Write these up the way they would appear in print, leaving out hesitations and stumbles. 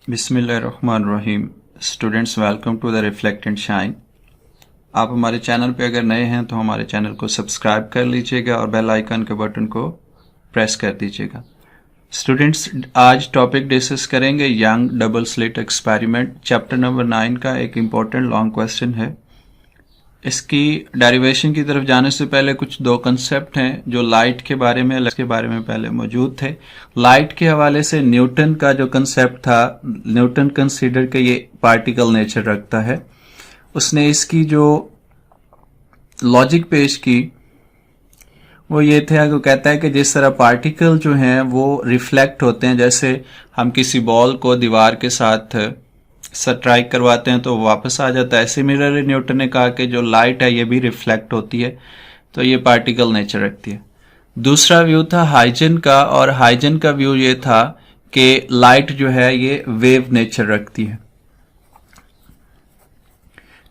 बिस्मिल्लाहिर्रहमानिर्रहीम। Students, welcome to the reflect and shine. आप हमारे चैनल पे अगर नए हैं तो हमारे चैनल को सब्सक्राइब कर लीजिएगा और बेल आइकन के बटन को प्रेस कर दीजिएगा। स्टूडेंट्स, आज टॉपिक डिस्कस करेंगे young double slit experiment, chapter number 9 का एक इम्पोर्टेंट लॉन्ग क्वेश्चन है। इसकी डेरिवेशन की तरफ जाने से पहले कुछ दो कंसेप्ट हैं जो लाइट के बारे में पहले मौजूद थे। लाइट के हवाले से न्यूटन का जो कंसेप्ट था, न्यूटन कंसीडर के ये पार्टिकल नेचर रखता है। उसने इसकी जो लॉजिक पेश की वो ये था कि कहता है कि जिस तरह पार्टिकल जो हैं वो रिफ्लेक्ट होते हैं, जैसे हम किसी बॉल को दीवार के साथ स्ट्राइक करवाते हैं तो वापस आ जाता है, सिमिलरली न्यूटन ने कहा कि जो लाइट है ये भी रिफ्लेक्ट होती है, तो ये पार्टिकल नेचर रखती है। दूसरा व्यू था हाइजन का, और हाइजन का व्यू ये था कि लाइट जो है ये वेव नेचर रखती है।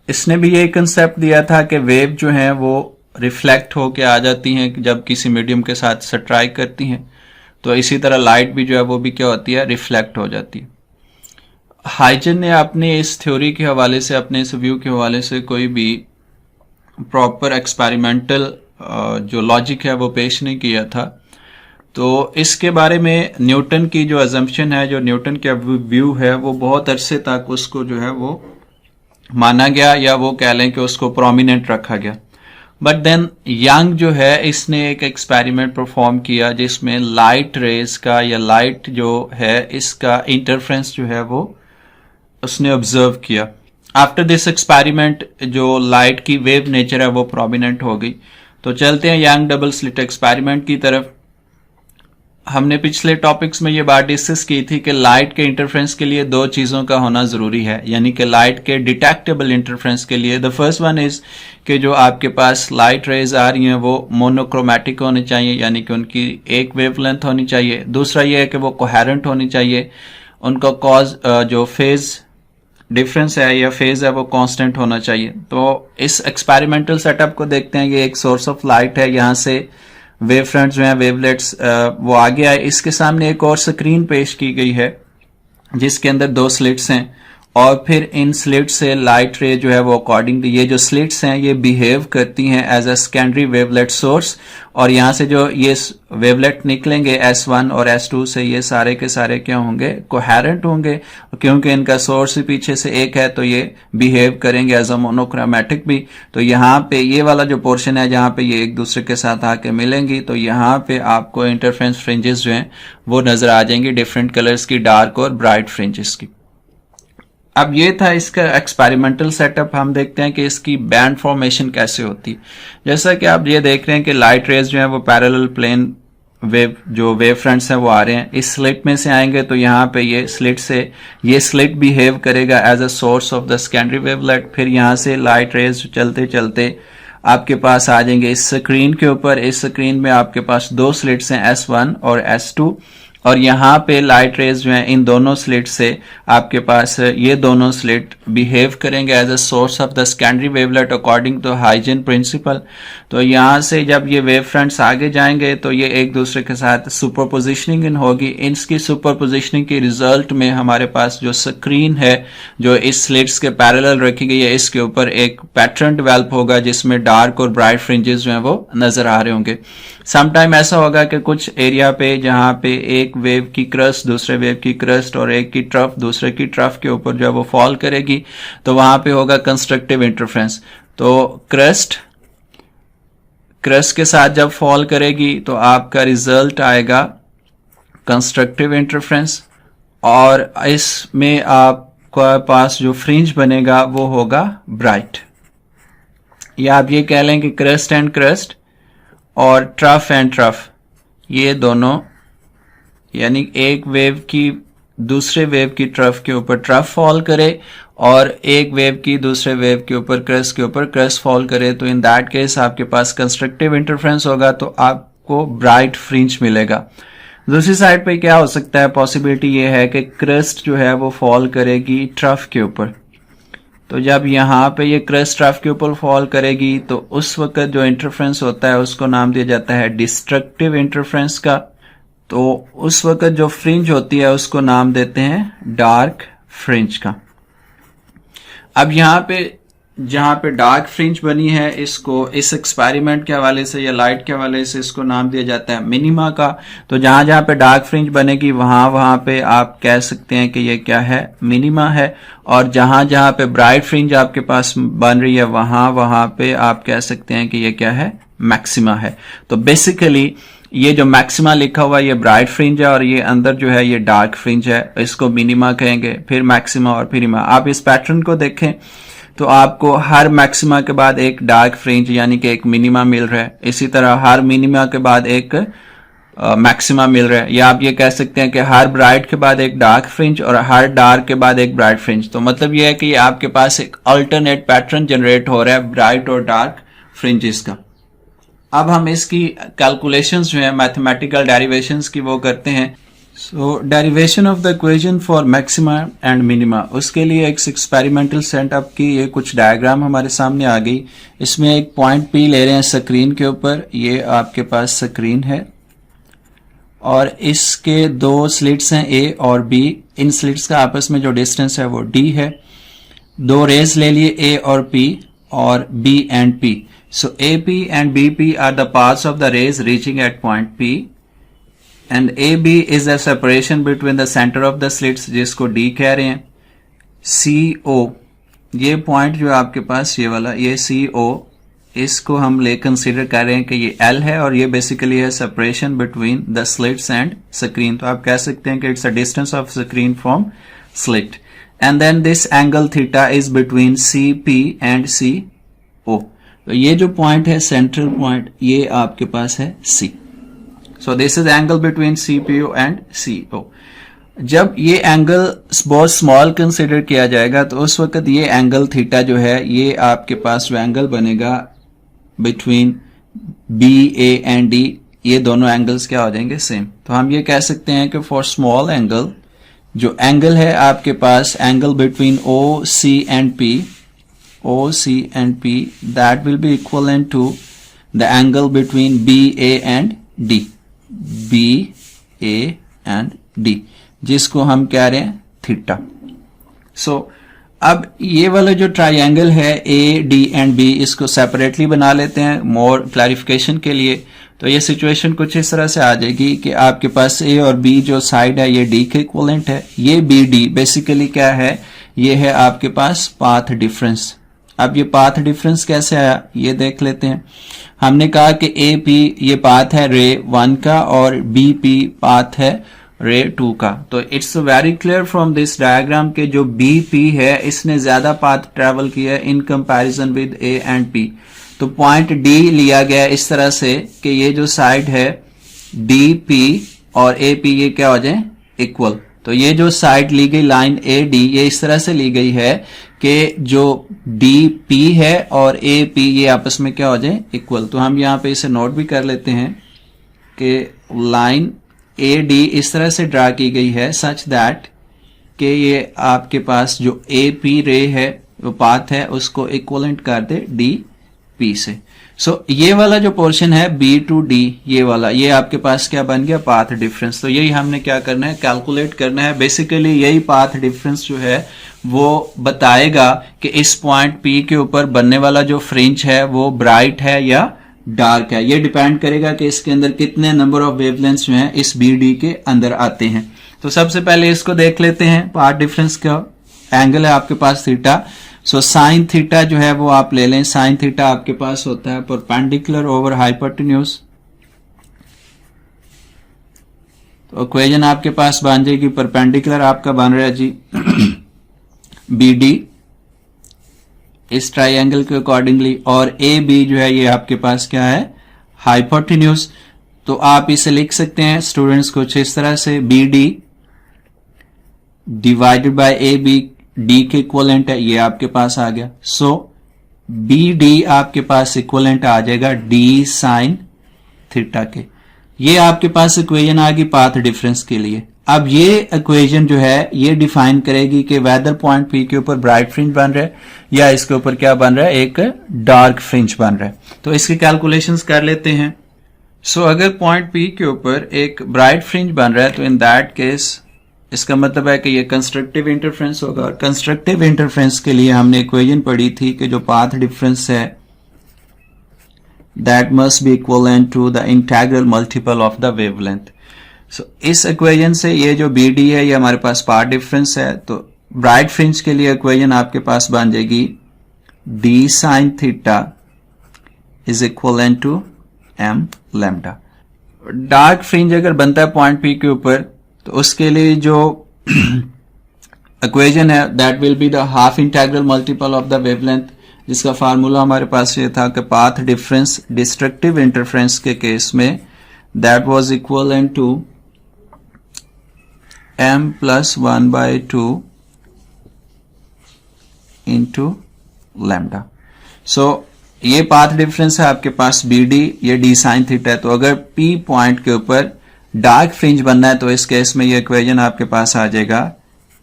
इसने भी ये कंसेप्ट दिया था कि वेव जो है वो रिफ्लेक्ट होके आ जाती हैं जब किसी मीडियम के साथ स्ट्राइक करती हैं, तो इसी तरह लाइट भी जो है वो भी क्या होती है, रिफ्लेक्ट हो जाती है। हाइजन ने अपने इस थ्योरी के हवाले से, अपने इस व्यू के हवाले से कोई भी प्रॉपर एक्सपेरिमेंटल जो लॉजिक है वो पेश नहीं किया था। तो इसके बारे में न्यूटन की जो अजम्पशन है, जो न्यूटन का व्यू है, वो बहुत अरसे तक उसको जो है वो माना गया, या वो कह लें कि उसको प्रोमिनेंट रखा गया। बट देन यंग जो है इसने एक एक्सपेरिमेंट परफॉर्म किया जिसमें लाइट रेज का, या लाइट जो है इसका इंटरफ्रेंस जो है वो उसने ऑब्जर्व किया। आफ्टर दिस एक्सपेरिमेंट जो लाइट की वेव नेचर है वो प्रोमिनेंट हो गई। तो चलते हैं यंग डबल स्लिट एक्सपेरिमेंट की तरफ। हमने पिछले टॉपिक्स में ये बात डिस्कस की थी कि लाइट के इंटरफ्रेंस के लिए दो चीजों का होना जरूरी है, यानी कि लाइट के डिटेक्टेबल इंटरफ्रेंस के लिए द फर्स्ट वन इज कि जो आपके पास लाइट रेज आ रही हैं वो मोनोक्रोमैटिक होनी चाहिए, यानी कि उनकी एक वेवलेंथ होनी चाहिए। दूसरा ये है कि वो कोहेरेंट होनी चाहिए, उनका कॉज जो फेज डिफरेंस है या फेज है वो कांस्टेंट होना चाहिए। तो इस एक्सपेरिमेंटल सेटअप को देखते हैं। ये एक सोर्स ऑफ लाइट है, यहाँ से वेव फ्रंट्स जो है, वेवलेट्स वो आ गया है। इसके सामने एक और स्क्रीन पेश की गई है जिसके अंदर दो स्लिट्स हैं, और फिर इन स्लिट से लाइट रे जो है वो अकॉर्डिंगली, ये जो स्लिट्स हैं ये बिहेव करती हैं as a secondary wavelet source, और यहाँ से जो ये वेवलेट निकलेंगे S1 और S2 से, ये सारे के सारे क्या होंगे, कोहेरेंट होंगे, क्योंकि इनका सोर्स ही पीछे से एक है तो ये बिहेव करेंगे एज अ मोनोक्रोमैटिक भी। तो यहाँ पे ये वाला जो पोर्शन है जहाँ पे ये एक दूसरे के साथ आके मिलेंगी, तो यहाँ पे आपको इंटरफ्रेंस फ्रिंजेस जो हैं वो नजर आ जाएंगी, डिफरेंट कलर्स की, डार्क और ब्राइट फ्रिंजेस की। अब ये था इसका एक्सपेरिमेंटल सेटअप। हम देखते हैं कि इसकी बैंड फॉर्मेशन कैसे होती है। जैसा कि आप ये देख रहे हैं कि लाइट रेज जो है वो पैरेलल प्लेन वेव, जो वेव फ्रंट्स हैं वो आ रहे हैं, इस स्लिट में से आएंगे, तो यहाँ पे ये स्लिट से ये स्लिट बिहेव करेगा as a source of the secondary wavelet. फिर यहाँ से लाइट रेज चलते चलते आपके पास आ जाएंगे इस स्क्रीन के ऊपर। इस स्क्रीन में आपके पास दो स्लिट्स हैं, S1 और S2, और यहाँ पे लाइट रेज जो है इन दोनों स्लिट से आपके पास ये दोनों स्लिट बिहेव करेंगे as a source of the secondary wavelet according to Huygens principle. तो यहाँ से जब ये वेव फ्रंट्स आगे जाएंगे तो ये एक दूसरे के साथ सुपर पोजिशनिंग इन होगी। इसकी सुपर पोजिशनिंग के रिजल्ट में हमारे पास जो स्क्रीन है जो इस स्लिट्स के पैरेलल रखी गई है, इसके ऊपर एक पैटर्न डेवलप होगा जिसमें डार्क और ब्राइट फ्रिंजेस जो है वो नजर आ रहे होंगे। समटाइम ऐसा होगा कि कुछ एरिया पे जहाँ पे एक वेव की क्रस्ट दूसरे वेव की क्रस्ट और एक की ट्रफ दूसरे की ट्रफ के ऊपर जो है वो फॉल करेगी, तो वहां पे होगा कंस्ट्रक्टिव इंटरफ्रेंस। तो क्रस्ट के साथ जब फॉल करेगी तो आपका रिजल्ट आएगा कंस्ट्रक्टिव इंटरफ्रेंस, और इसमें आपका पास जो फ्रिंज बनेगा वो होगा ब्राइट। या आप ये कह लें कि क्रस्ट एंड क्रस्ट और ट्रफ एंड ट्रफ, ये दोनों, यानी एक वेव की दूसरे वेव की ट्रफ के ऊपर ट्रफ फॉल करे और एक वेव की दूसरे वेव के ऊपर क्रस्ट फॉल करे, तो इन दैट केस आपके पास कंस्ट्रक्टिव इंटरफ्रेंस होगा, तो आपको ब्राइट फ्रिंज मिलेगा। दूसरी साइड पे क्या हो सकता है, पॉसिबिलिटी ये है कि क्रस्ट जो है वो फॉल करेगी ट्रफ के ऊपर। तो जब यहाँ पे ये क्रस्ट ट्रफ के ऊपर फॉल करेगी तो उस वक्त जो इंटरफ्रेंस होता है उसको नाम दिया जाता है डिस्ट्रक्टिव इंटरफ्रेंस का, तो उस वक्त जो फ्रिंज होती है उसको नाम देते हैं डार्क फ्रिंज का। अब यहाँ पे जहाँ पे डार्क फ्रिंज बनी है, इसको इस एक्सपेरिमेंट के हवाले से या लाइट के हवाले से इसको नाम दिया जाता है मिनिमा का। तो जहां जहां पे डार्क फ्रिंज बनेगी वहां पे आप कह सकते हैं कि ये क्या है, मिनिमा है। और जहां जहां पे ब्राइट फ्रिंज आपके पास बन रही है वहां पे आप कह सकते हैं कि ये क्या है, मैक्सिमा है। तो बेसिकली ये जो मैक्सिमा लिखा हुआ है ये ब्राइट फ्रिंज है और ये अंदर जो है ये डार्क फ्रिंज है, इसको मिनिमा कहेंगे, फिर मैक्सिमा और फिर मिनिमा। आप इस पैटर्न को देखें तो आपको हर मैक्सिमा के बाद एक डार्क फ्रिंज यानी कि एक मिनिमा मिल रहा है, इसी तरह हर मिनिमा के बाद एक मैक्सिमा मिल रहा है। या आप ये कह सकते हैं कि हर ब्राइट के बाद एक डार्क फ्रिंज और हर डार्क के बाद एक ब्राइट फ्रिंज। तो मतलब ये है कि आपके पास एक अल्टरनेट पैटर्न जनरेट हो रहा है ब्राइट और डार्क फ्रिंजेस का। अब हम इसकी कैलकुलेशंस जो है मैथमेटिकल डेरिवेशंस की वो करते हैं। So derivation of the equation for maxima and minima, उसके लिए एक एक्सपेरिमेंटल सेटअप की ये कुछ डायग्राम हमारे सामने आ गई। इसमें एक पॉइंट पी ले रहे हैं स्क्रीन के ऊपर, ये आपके पास स्क्रीन है और इसके दो स्लिट्स हैं ए और बी। इन स्लिट्स का आपस में जो डिस्टेंस है वो डी है। दो रेज ले लिए ए और पी और B and P. So AP and BP are the paths of the rays reaching at point P, and AB is the separation between the center of the slits जिसको D कह रहे हैं। CO, ये point जो आपके पास ये वाला, ये CO, इसको हम ले कंसिडर कर रहे हैं कि ये L है और ये बेसिकली है separation between the slits and screen. तो आप कह सकते हैं कि it's a distance of screen from slit. And then this angle theta is between CP and CO। तो ये जो पॉइंट है सेंट्रल पॉइंट, ये आपके पास है C। So this is angle between CPU and CO। जब ये एंगल बहुत स्मॉल कंसिडर किया जाएगा तो उस वक्त ये एंगल थीटा जो है ये आपके पास जो एंगल बनेगा बिटवीन BA एंड D, ये दोनों एंगल्स क्या हो जाएंगे, सेम। तो हम ये कह सकते हैं कि फॉर स्मॉल एंगल, जो एंगल है आपके पास angle between OC and P, OC and P, that will be equivalent to the angle between BA and D, BA and D, जिसको हम कह रहे हैं थीटा। सो अब ये वाला जो ट्राइंगल है A, D and B, इसको सेपरेटली बना लेते हैं मोर क्लैरिफिकेशन के लिए। तो ये सिचुएशन कुछ इस तरह से आ जाएगी कि आपके पास A और B जो साइड है ये D के इक्विवेलेंट है। ये BD बेसिकली क्या है, ये है आपके पास पाथ डिफरेंस। अब ये पाथ डिफरेंस कैसे आया ये देख लेते हैं। हमने कहा कि AP ये पाथ है रे 1 का और BP पाथ है रे 2 का। तो it's very clear from this diagram के जो BP है इसने ज्यादा पाथ ट्रेवल किया in comparison with A and P। तो पॉइंट D लिया गया इस तरह से कि ये जो साइड है DP और AP ये क्या हो जाए, इक्वल। तो ये जो साइड ली गई लाइन AD ये इस तरह से ली गई है कि जो DP है और AP ये आपस में क्या हो जाए, इक्वल। तो हम यहाँ पे इसे नोट भी कर लेते हैं कि लाइन AD इस तरह से ड्रा की गई है सच दैट कि ये आपके पास जो AP रे है वो पाथ है उसको इक्वलेंट कर दे DP से। सो ये वाला जो पोर्शन है B to D, ये वाला, ये आपके पास क्या बन गया, पाथ डिफरेंस। तो यही हमने क्या करना है, कैलकुलेट करना है। बेसिकली यही पाथ डिफरेंस जो है वो बताएगा कि इस पॉइंट P के ऊपर बनने वाला जो फ्रिंज है वो ब्राइट है या डार्क है। ये डिपेंड करेगा कि इसके अंदर कितने नंबर ऑफ वेवलेंथ्स जो हैं इस BD के अंदर आते हैं। तो सबसे पहले इसको देख लेते हैं। पाथ डिफरेंस का एंगल है आपके पास थीटा। सो साइन थीटा जो है वो आप ले लें। साइन थीटा आपके पास होता है परपेंडिकुलर ओवर हाइपोटेन्यूज। तो इक्वेशन आपके पास बन जाएगी, परपेंडिकुलर आपका बन रहा है जी BD इस ट्राइंगल के अकॉर्डिंगली, और AB जो है ये आपके पास क्या है, हाइपोटेन्यूज। तो आप इसे लिख सकते हैं स्टूडेंट्स कुछ इस तरह से, BD divided by AB D के इक्वलेंट है, ये आपके पास आ गया। सो BD आपके पास इक्वलेंट आ जाएगा D साइन थीटा के। ये आपके पास इक्वेशन आ गई पाथ डिफरेंस के लिए। अब ये इक्वेशन जो है ये डिफाइन करेगी कि वेदर पॉइंट P के ऊपर ब्राइट फ्रिंज बन रहा है या इसके ऊपर क्या बन रहा है, एक डार्क फ्रिंज बन रहा है। तो इसकी कैलकुलेशंस कर लेते हैं। सो अगर पॉइंट पी के ऊपर एक ब्राइट फ्रिंज बन रहा है तो इन दैट केस इसका मतलब है कि ये कंस्ट्रक्टिव इंटरफेरेंस होगा। और कंस्ट्रक्टिव इंटरफेरेंस के लिए हमने इक्वेशन पढ़ी थी कि जो पाथ डिफरेंस है that must be equivalent to the integral multiple of the wavelength. So इस इक्वेशन से ये जो बी डी है ये हमारे पास पाथ डिफरेंस है। तो ब्राइट फ्रिंज के लिए इक्वेशन आपके पास बन जाएगी d sine theta is equivalent to m lambda. Dark fringe अगर बनता है पॉइंट पी के ऊपर तो उसके लिए जो इक्वेशन है that will be the half integral multiple of the wavelength, जिसका फार्मूला हमारे पास ये था कि पाथ डिफरेंस डिस्ट्रक्टिव इंटरफेरेंस के केस में that was equivalent to m plus 1/2 into lambda. So ये पाथ डिफरेंस है आपके पास बी डी, ये डी साइन थीटा है। तो अगर पी पॉइंट के ऊपर डार्क फ्रिंज बनना है तो इस केस में ये इक्वेशन आपके पास आ जाएगा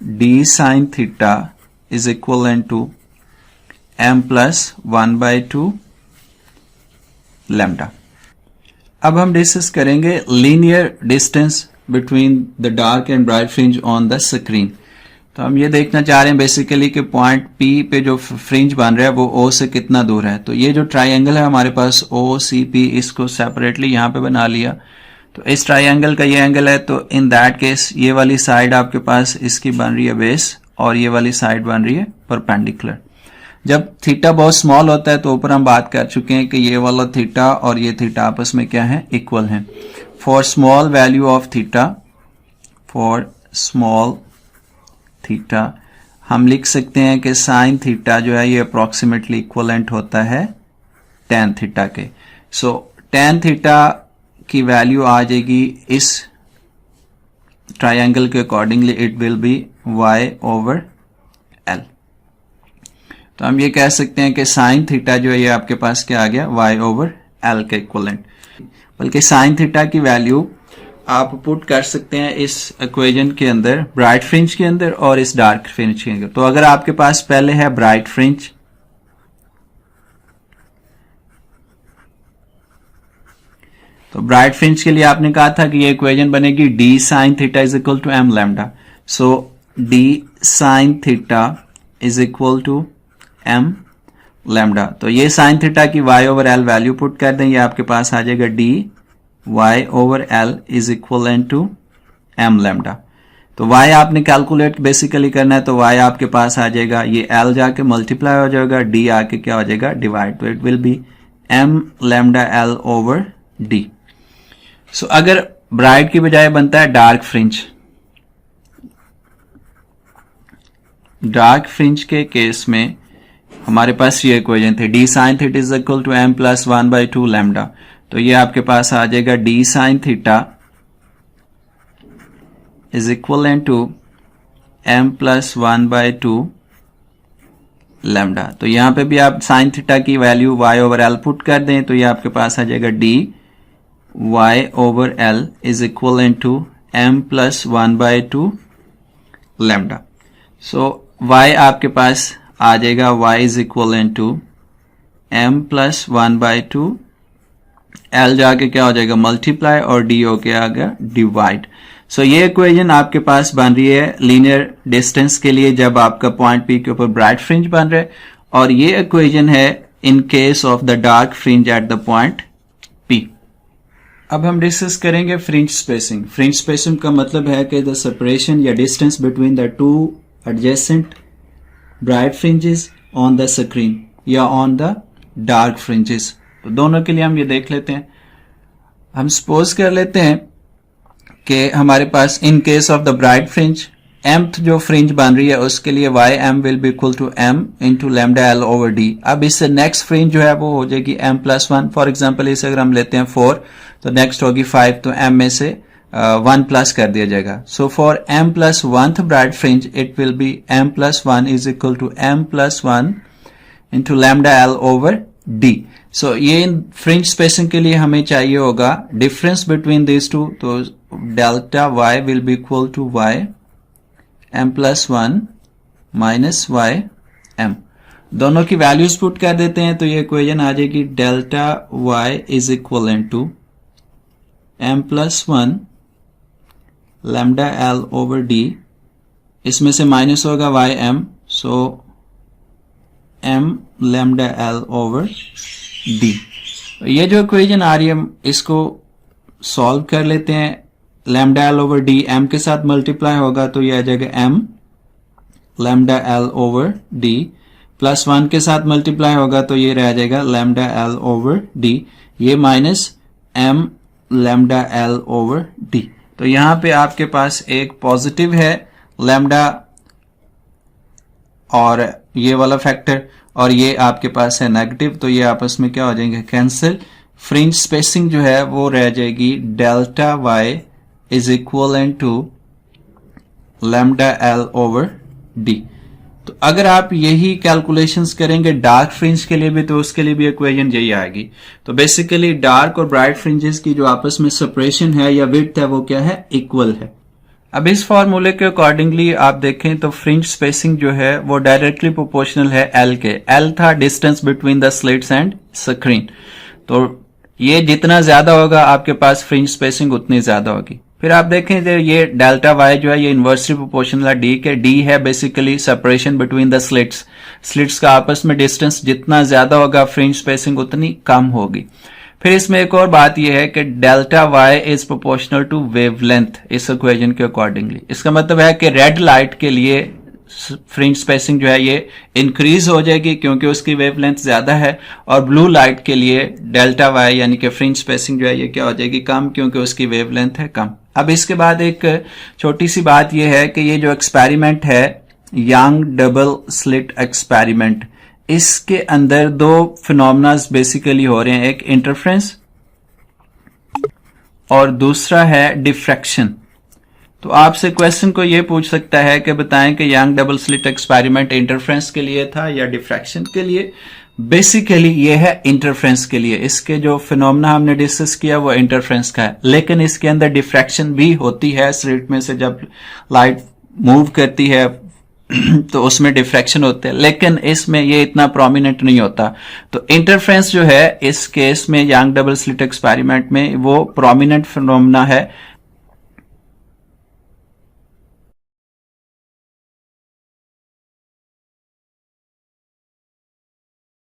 d sine theta is equal to m plus 1/2 lambda. अब हम डिस्कस करेंगे linear distance between the dark and bright fringe on the screen. तो हम ये देखना चाह रहे हैं बेसिकली कि पॉइंट P पे जो फ्रिंज बन रहा है वो O से कितना दूर है। तो ये जो ट्राइंगल है हमारे पास OCP, इसको सेपरेटली यहाँ पे बना लिया। तो इस ट्राइंगल का ये एंगल है, तो इन दैट केस ये वाली साइड आपके पास इसकी बन रही है बेस और ये वाली साइड बन रही है परपेंडिकुलर। जब थीटा बहुत स्मॉल होता है तो ऊपर हम बात कर चुके हैं कि ये वाला थीटा और ये थीटा आपस में क्या है, इक्वल है। For small value of theta, for small theta हम लिख सकते हैं कि साइन थीटा जो है ये अप्रोक्सीमेटली इक्वलेंट होता है टेन थीटा के। सो टेन थीटा की वैल्यू आ जाएगी इस ट्राइंगल के accordingly, it will B y over l। तो हम ये कह सकते हैं कि साइन थीटा जो है ये आपके पास क्या आ गया, y ओवर l के इक्वलेंट। बल्कि साइन थीटा की वैल्यू आप पुट कर सकते हैं इस इक्वेशन के अंदर, ब्राइट फ्रिंज के अंदर और इस डार्क फ्रिंज के अंदर। तो अगर आपके पास पहले है ब्राइट फ्रिंज, तो ब्राइट फ्रिंज के लिए आपने कहा था कि ये इक्वेशन बनेगी d sine theta is equal to m lambda. So d sine theta is equal to m lambda. तो ये साइन थीटा की y over l value put कर दें, ये आपके पास आ जाएगा d y over l is equal to m lambda. तो y आपने कैलकुलेट बेसिकली करना है, तो y आपके पास आ जाएगा, ये l जाके मल्टीप्लाई हो जाएगा, d आके क्या हो जाएगा, डिवाइड। तो it will be m lambda l over d। So अगर ब्राइट की बजाय बनता है डार्क फ्रिंज, डार्क फ्रिंज के केस में हमारे पास ये इक्वेशन थे d sine theta is equal to m plus 1/2 lambda. तो ये आपके पास आ जाएगा d sine theta is equal to m plus 1/2 lambda. तो यहां पे भी आप साइन थीटा की value y over l put कर दें, तो ये आपके पास आ जाएगा d y over l is equal to m plus 1/2 lambda. So y आपके पास आ जाएगा y is equal to m plus 1/2 l जाके क्या हो जाएगा, मल्टीप्लाई, और d हो के आ गया डिवाइड। सो ये इक्वेशन आपके पास बन रही है लीनियर डिस्टेंस के लिए जब आपका पॉइंट P के ऊपर ब्राइट फ्रिंज बन रहा है, और ये इक्वेशन है इन case of the dark fringe at the point P। अब हम डिस्कस करेंगे फ्रिंज स्पेसिंग। फ्रिंज स्पेसिंग का मतलब है कि द सेपरेशन या distance between the two adjacent bright fringes on the screen या ऑन द डार्क फ्रिंजेस। तो दोनों के लिए हम ये देख लेते हैं। हम सपोज कर लेते हैं कि हमारे पास in case of the bright fringe mth जो फ्रिंज बन रही है उसके लिए m will be equal to m into lambda l over d। अब इससे नेक्स्ट फ्रिंज जो है वो हो जाएगी m प्लस 1। फॉर एग्जाम्पल इसे अगर हम लेते हैं 4 तो नेक्स्ट होगी 5, तो m में से 1 प्लस कर दिया जाएगा। So for m plus 1th bright fringe it will be m plus 1 is equal to m plus 1 into lambda l over d। So ये फ्रिंज स्पेसिंग के लिए हमें चाहिए होगा डिफरेंस बिटवीन दिस टू, तो delta y will be equal to y m plus 1 minus y m। दोनों की values put कर देते हैं, तो ये इक्वेशन आ जाएगी delta y is equal to m+1 lambda l over d, इसमें से माइनस होगा ym, so m lambda l over d. ये जो इक्वेशन आ रही है इसको सॉल्व कर लेते हैं। Lambda l over D m के साथ मल्टीप्लाई होगा तो ये आ जाएगा m lambda l over D, plus 1 के साथ मल्टीप्लाई होगा तो ये रह जाएगा लैम्डा एल ओवर डी, ये minus m lambda l over d. तो यहां पे आपके पास एक पॉजिटिव है लैम्डा और ये वाला फैक्टर, और ये आपके पास है नेगेटिव, तो ये आपस में क्या हो जाएंगे, कैंसिल। फ्रिंज स्पेसिंग जो है वो रह जाएगी delta y is equal to lambda l over d. तो अगर आप यही कैलकुलेशंस करेंगे डार्क फ्रिंज के लिए भी तो उसके लिए भी इक्वेशन यही आएगी। तो बेसिकली डार्क और ब्राइट फ्रिंजेस की जो आपस में सेपरेशन है या विड्थ है वो क्या है, इक्वल है। अब इस फॉर्मूले के अकॉर्डिंगली आप देखें तो फ्रिंज स्पेसिंग जो है वो डायरेक्टली प्रोपोर्शनल है एल के। एल था distance between the slits and screen, तो ये जितना ज्यादा होगा आपके पास फ्रिंज स्पेसिंग उतनी ज्यादा होगी। फिर आप देखें तो ये डेल्टा वाई जो है ये इनवर्सली प्रोपोर्शनल है डी के। डी है basically separation between the slits, slits का आपस में डिस्टेंस जितना ज्यादा होगा फ्रिंज स्पेसिंग उतनी कम होगी। फिर इसमें एक और बात यह है कि delta y is proportional to wavelength इस इक्वेशन के अकॉर्डिंगली। इसका मतलब है कि रेड लाइट के लिए फ्रिंज स्पेसिंग जो है ये इंक्रीज हो जाएगी क्योंकि उसकी वेवलेंथ ज्यादा है, और ब्लू लाइट के लिए डेल्टा वाई यानी कि फ्रिंज स्पेसिंग जो है ये क्या हो जाएगी, कम, क्योंकि उसकी वेवलेंथ है कम। अब इसके बाद एक छोटी सी बात यह है कि ये जो एक्सपेरिमेंट है यंग डबल स्लिट एक्सपेरिमेंट, इसके अंदर दो फिनोमेनास बेसिकली हो रहे हैं, एक इंटरफ्रेंस और दूसरा है डिफ्रैक्शन। तो आपसे क्वेश्चन को यह पूछ सकता है कि बताएं कि young double slit experiment interference के लिए था या डिफ्रैक्शन के लिए। बेसिकली ये है इंटरफ्रेंस के लिए। इसके जो फिनोमेना हमने डिस्कस किया वो इंटरफ्रेंस का है, लेकिन इसके अंदर डिफ्रैक्शन भी होती है। स्लिट में से जब लाइट मूव करती है तो उसमें डिफ्रैक्शन होते हैं, लेकिन इसमें ये इतना प्रोमिनेंट नहीं होता। तो इंटरफ्रेंस जो है इस केस में यंग डबल स्लिट एक्सपेरिमेंट में वो प्रोमिनेंट फिनोमेना है